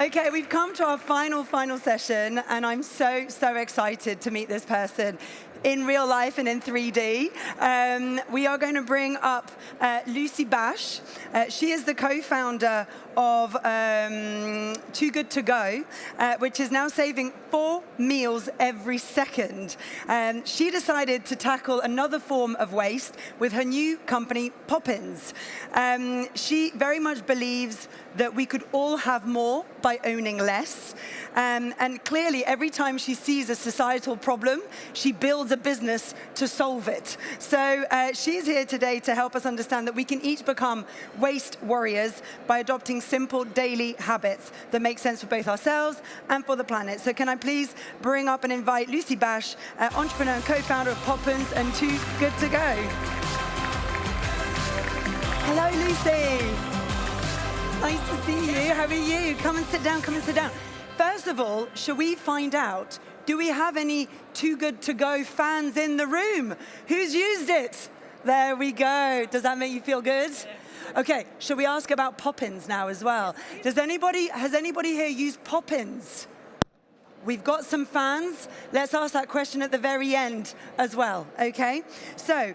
Okay, we've come to our final session, and I'm so excited to meet this person in real life and in 3D. We are going to bring up Lucie Basch. She is the co-founder of Too Good To Go, which is now saving 4 meals every second. She decided to tackle another form of waste with her new company, Poppins. She very much believes that we could all have more by owning less. And clearly, every time she sees a societal problem, she builds a business to solve it. So she's here today to help us understand that we can each become waste warriors by adopting simple daily habits that make sense for both ourselves and for the planet. So can I please bring up and invite Lucie Basch, entrepreneur and co-founder of Poppins and Too Good To Go. Hello, Lucie. Nice to see you. How are you? Come and sit down, come and sit down. First of all, shall we find out, do we have any Too Good To Go fans in the room? Who's used it? There we go. Does that make you feel good? Okay, shall we ask about Poppins now as well? Has anybody here used Poppins? We've got some fans. Let's ask that question at the very end as well, okay? So,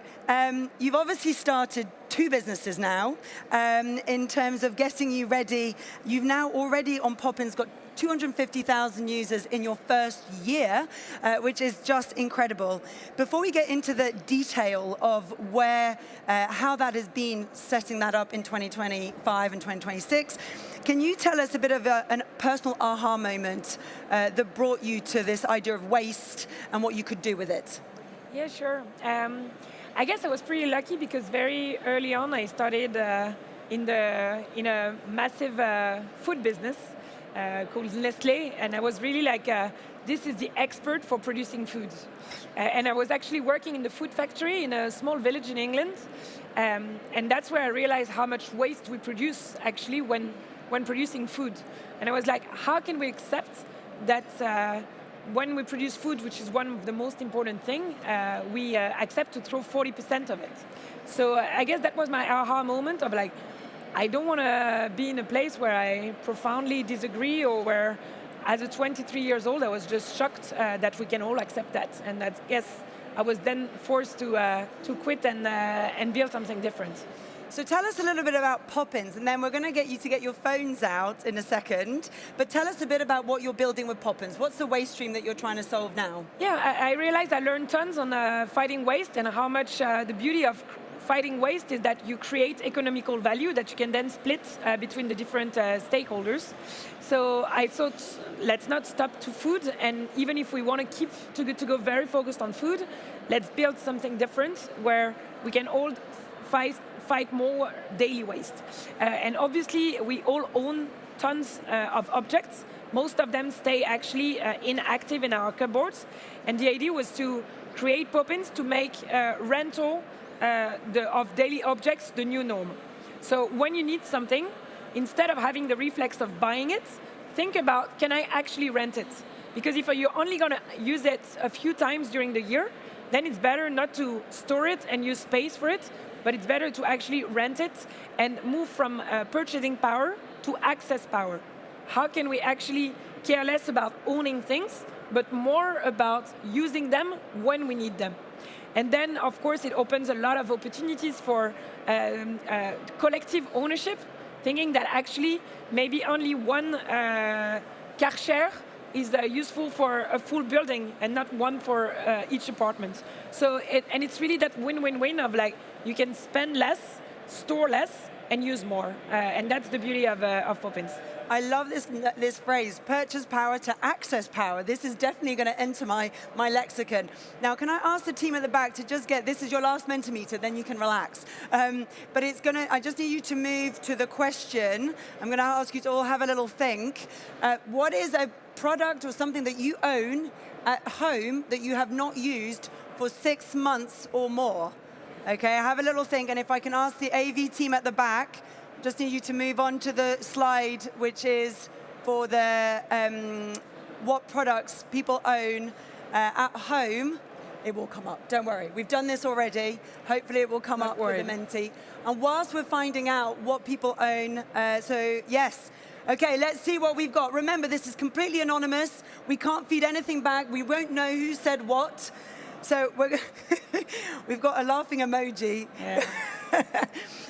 you've obviously started 2 businesses now. In terms of getting you ready, you've now already on Poppins got 250,000 users in your first year, which is just incredible. Before we get into the detail of how that has been setting that up in 2025 and 2026, can you tell us a bit of a personal aha moment that brought you to this idea of waste and what you could do with it? Yeah, sure. I guess I was pretty lucky because very early on I started in a massive food business called Nestlé, and I was really like, this is the expert for producing food. And I was actually working in the food factory in a small village in England, and that's where I realized how much waste we produce actually when producing food. And I was like, how can we accept that when we produce food, which is one of the most important things, we accept to throw 40% of it. So I guess that was my aha moment of like, I don't want to be in a place where I profoundly disagree or where, as a 23 years old, I was just shocked that we can all accept that. And that, yes, I was then forced to quit and build something different. So tell us a little bit about Poppins, and then we're going to get you to get your phones out in a second. But tell us a bit about what you're building with Poppins. What's the waste stream that you're trying to solve now? Yeah, I realized I learned tons on fighting waste and how much the beauty of fighting waste is that you create economical value that you can then split between the different stakeholders. So I thought, let's not stop to food, and even if we want to keep Too Good To Go very focused on food, let's build something different where we can all fight more daily waste. And obviously, we all own tons of objects. Most of them stay actually inactive in our cupboards. And the idea was to create Poppins to make rental of daily objects the new norm. So when you need something, instead of having the reflex of buying it, think about, can I actually rent it? Because if you're only going to use it a few times during the year, then it's better not to store it and use space for it, but it's better to actually rent it and move from purchasing power to access power. How can we actually care less about owning things, but more about using them when we need them? And then, of course, it opens a lot of opportunities for collective ownership, thinking that actually maybe only one car share is useful for a full building and not one for each apartment. So, it's really that win-win-win of like, you can spend less, store less, and use more. And that's the beauty of Poppins. I love this phrase, purchase power to access power. This is definitely going to enter my lexicon. Now, can I ask the team at the back to just this is your last Mentimeter, then you can relax. But I just need you to move to the question. I'm going to ask you to all have a little think. What is a product or something that you own at home that you have not used for 6 months or more? Okay, have a little think, and if I can ask the AV team at the back, just need you to move on to the slide, which is for the what products people own at home. It will come up, don't worry. We've done this already. Hopefully it will come up with the Menti. And whilst we're finding out what people own, so yes, Okay, let's see what we've got. Remember, this is completely anonymous. We can't feed anything back. We won't know who said what. So we've got a laughing emoji. Yeah.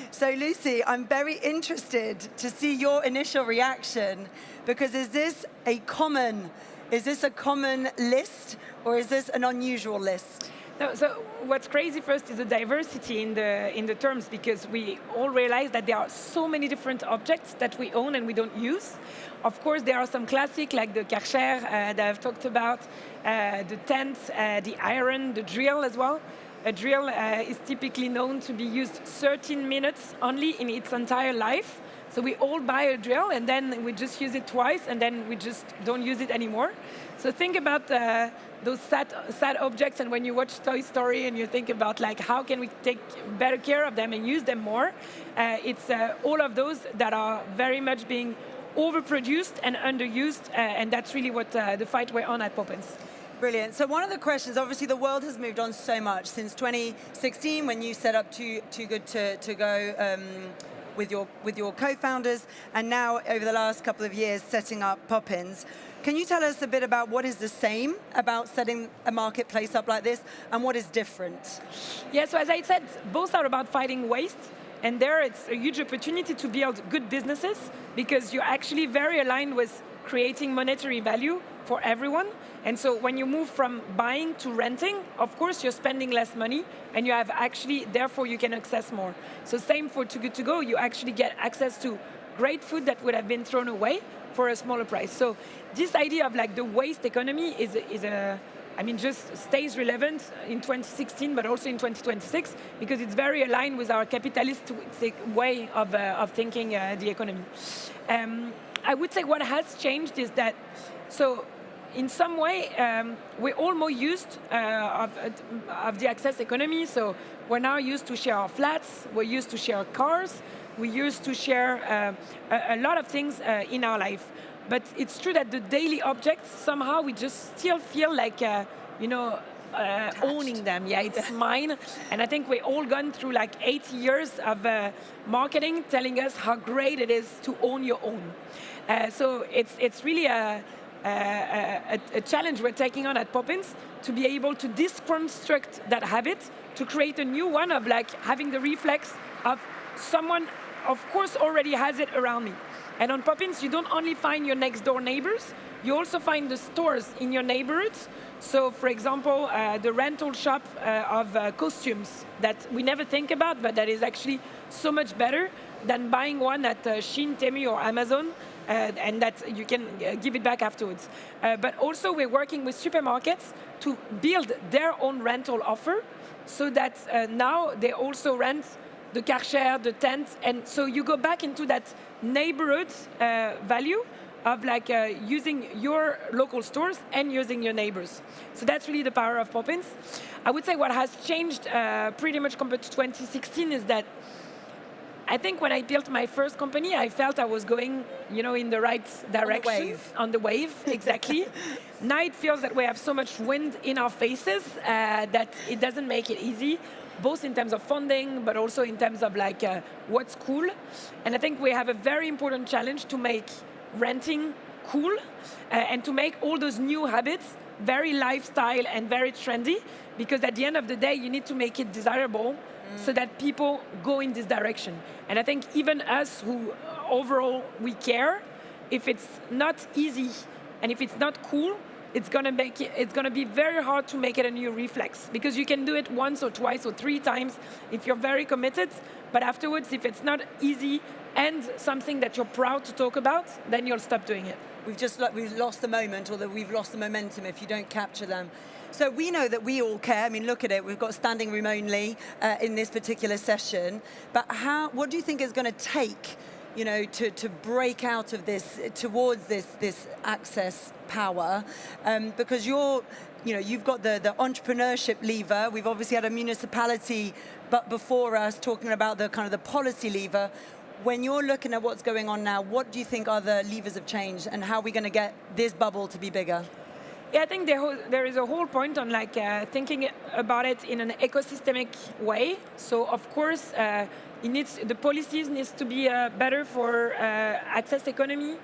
So Lucie, I'm very interested to see your initial reaction, because is this a common list, or is this an unusual list? No, so what's crazy first is the diversity in the terms, because we all realize that there are so many different objects that we own and we don't use. Of course, there are some classic like the Karcher that I've talked about, the tent, the iron, the drill as well. A drill is typically known to be used 13 minutes only in its entire life. So we all buy a drill and then we just use it twice and then we just don't use it anymore. So think about those sad objects, and when you watch Toy Story and you think about like how can we take better care of them and use them more, it's all of those that are very much being overproduced and underused, and that's really what the fight we're on at Poppins. Brilliant. So one of the questions, obviously the world has moved on so much since 2016 when you set up Too Good to Go with your co-founders, and now over the last couple of years setting up Poppins. Can you tell us a bit about what is the same about setting a marketplace up like this and what is different? Yeah, so as I said, both are about fighting waste. And there it's a huge opportunity to build good businesses because you're actually very aligned with creating monetary value for everyone. And so when you move from buying to renting, of course you're spending less money and you have actually, therefore you can access more. So same for Too Good To Go, you actually get access to great food that would have been thrown away for a smaller price. So this idea of like the waste economy just stays relevant in 2016, but also in 2026, because it's very aligned with our capitalistic way of thinking the economy. I would say what has changed is that, so in some way, we're all more used of the access economy. So we're now used to share our flats, we're used to share cars, we used to share a lot of things in our life. But it's true that the daily objects, somehow we just still feel like, owning them. Yeah, it's mine. And I think we've all gone through like 8 years of marketing telling us how great it is to own your own. So it's really a challenge we're taking on at Poppins to be able to deconstruct that habit, to create a new one of like having the reflex of someone, of course, already has it around me. And on Poppins, you don't only find your next door neighbors, you also find the stores in your neighborhoods. So, for example, the rental shop of costumes that we never think about, but that is actually so much better than buying one at Shein, Temu, or Amazon, and that you can give it back afterwards. But also, we're working with supermarkets to build their own rental offer, so that now they also rent the Karcher, the tent, and so you go back into that neighborhood value of like using your local stores and using your neighbors. So that's really the power of Poppins. I would say what has changed pretty much compared to 2016 is that I think when I built my first company, I felt I was going, in the right direction. On the wave. Exactly. Now it feels that we have so much wind in our faces that it doesn't make it easy, both in terms of funding, but also in terms of like what's cool. And I think we have a very important challenge to make renting cool and to make all those new habits very lifestyle and very trendy, because at the end of the day, you need to make it desirable so that people go in this direction. And I think even us who overall we care, if it's not easy and if it's not cool, it's gonna be very hard to make it a new reflex, because you can do it once or twice or 3 times if you're very committed, but afterwards, if it's not easy and something that you're proud to talk about, then you'll stop doing it. We've lost the moment, or that we've lost the momentum if you don't capture them. So we know that we all care. I mean, look at it. We've got standing room only in this particular session. But what do you think is going to take, to break out of this towards this access power? Because you've got the entrepreneurship lever. We've obviously had a municipality, but before us talking about the kind of the policy lever. When you're looking at what's going on now, what do you think are the levers of change, and how are we going to get this bubble to be bigger? Yeah, I think there is a whole point on like thinking about it in an ecosystemic way. So of course, The policies needs to be better for access economy.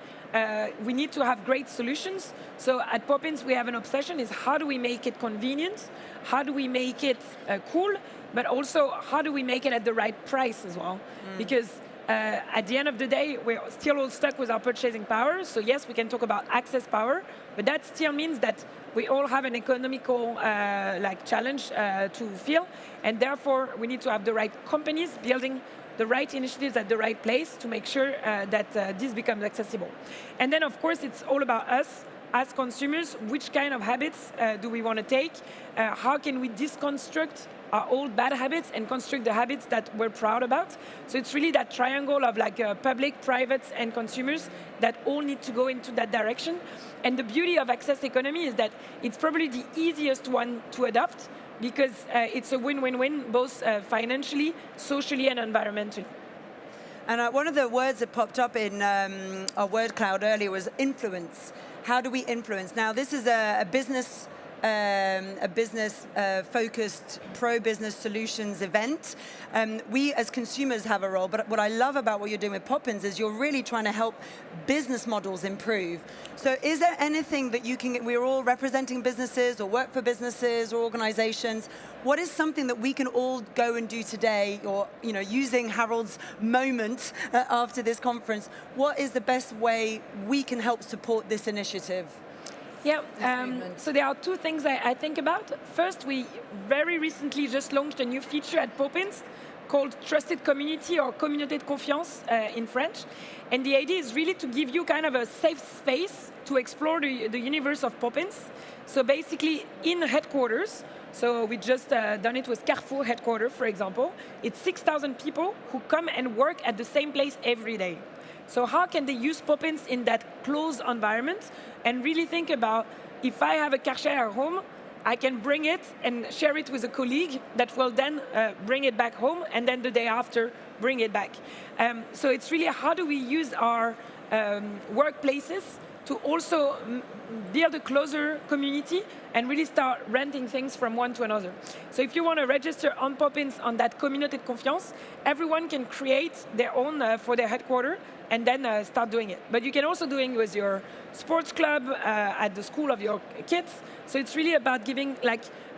We need to have great solutions. So at Poppins, we have an obsession is how do we make it convenient? How do we make it cool? But also, how do we make it at the right price as well? Because at the end of the day, we're still all stuck with our purchasing power. So yes, we can talk about access power, but that still means that we all have an economical challenge to feel, and therefore we need to have the right companies building the right initiatives at the right place to make sure that this becomes accessible. And then, of course, it's all about us as consumers. Which kind of habits do we want to take? How can we deconstruct our old bad habits and construct the habits that we're proud about? So it's really that triangle of public, private, and consumers that all need to go into that direction. And the beauty of access economy is that it's probably the easiest one to adopt because it's a win-win-win, both financially, socially, and environmentally. And one of the words that popped up in our word cloud earlier was influence. How do we influence? Now, this is a business focused pro-business solutions event. We as consumers have a role, but what I love about what you're doing with Poppins is you're really trying to help business models improve. So is there anything that we're all representing businesses or work for businesses or organizations. What is something that we can all go and do today, or using Harold's moment after this conference, what is the best way we can help support this initiative? Yeah, so there are two things I think about. First, we very recently just launched a new feature at Poppins called Trusted Community, or Communauté de Confiance in French. And the idea is really to give you kind of a safe space to explore the universe of Poppins. So basically, in headquarters, so we just done it with Carrefour headquarters, for example, it's 6,000 people who come and work at the same place every day. So how can they use Poppins in that closed environment and really think about, if I have a Karcher at home, I can bring it and share it with a colleague that will then bring it back home, and then the day after, bring it back. So it's really how do we use our workplaces to also build a closer community and really start renting things from one to another. So if you want to register on Poppins on that Communauté de Confiance, everyone can create their own for their headquarters and then start doing it. But you can also do it with your sports club, at the school of your kids. So it's really about giving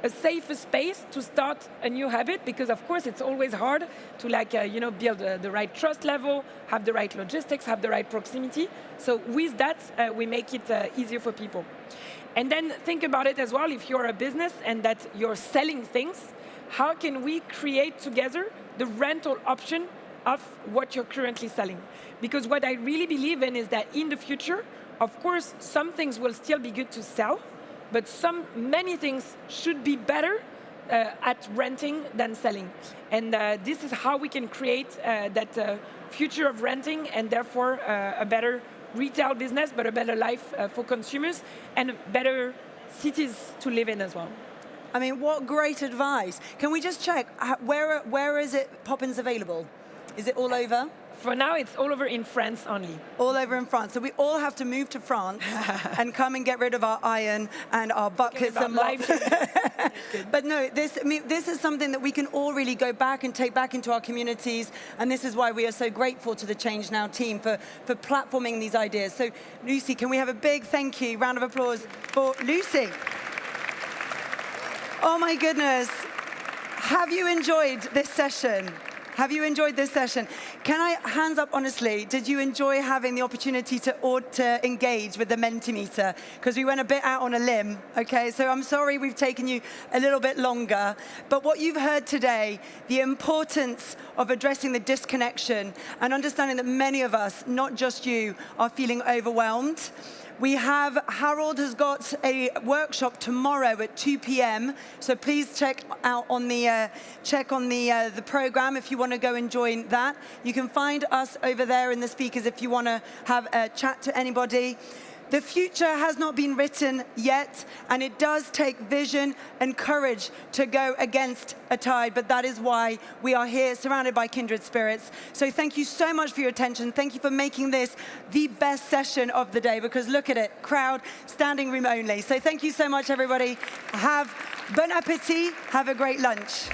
a safer space to start a new habit, because of course it's always hard to build the right trust level, have the right logistics, have the right proximity. So with that, we make it easier for people. And then think about it as well, if you're a business and that you're selling things, how can we create together the rental option of what you're currently selling? Because what I really believe in is that in the future, of course, some things will still be good to sell, but many things should be better at renting than selling. And this is how we can create that future of renting, and therefore a better retail business, but a better life for consumers, and better cities to live in as well. I mean, what great advice. Can we just check, where is it Poppins available? Is it all over? For now, it's all over in France only. All over in France. So we all have to move to France and come and get rid of our iron and our buckets and mops. But no, this is something that we can all really go back and take back into our communities. And this is why we are so grateful to the ChangeNOW team for platforming these ideas. So Lucie, can we have a big thank you, round of applause for Lucie? Oh my goodness. Have you enjoyed this session? Have you enjoyed this session? Can I, hands up honestly, did you enjoy having the opportunity to engage with the Mentimeter? Because we went a bit out on a limb, okay? So I'm sorry we've taken you a little bit longer. But what you've heard today, the importance of addressing the disconnection and understanding that many of us, not just you, are feeling overwhelmed. Harold has got a workshop tomorrow at 2 p.m. So please check on the program if you want to go and join that. You can find us over there in the speakers if you want to have a chat to anybody. The future has not been written yet, and it does take vision and courage to go against a tide, but that is why we are here, surrounded by kindred spirits. So thank you so much for your attention. Thank you for making this the best session of the day, because look at it, crowd, standing room only. So thank you so much, everybody. Bon appétit, have a great lunch.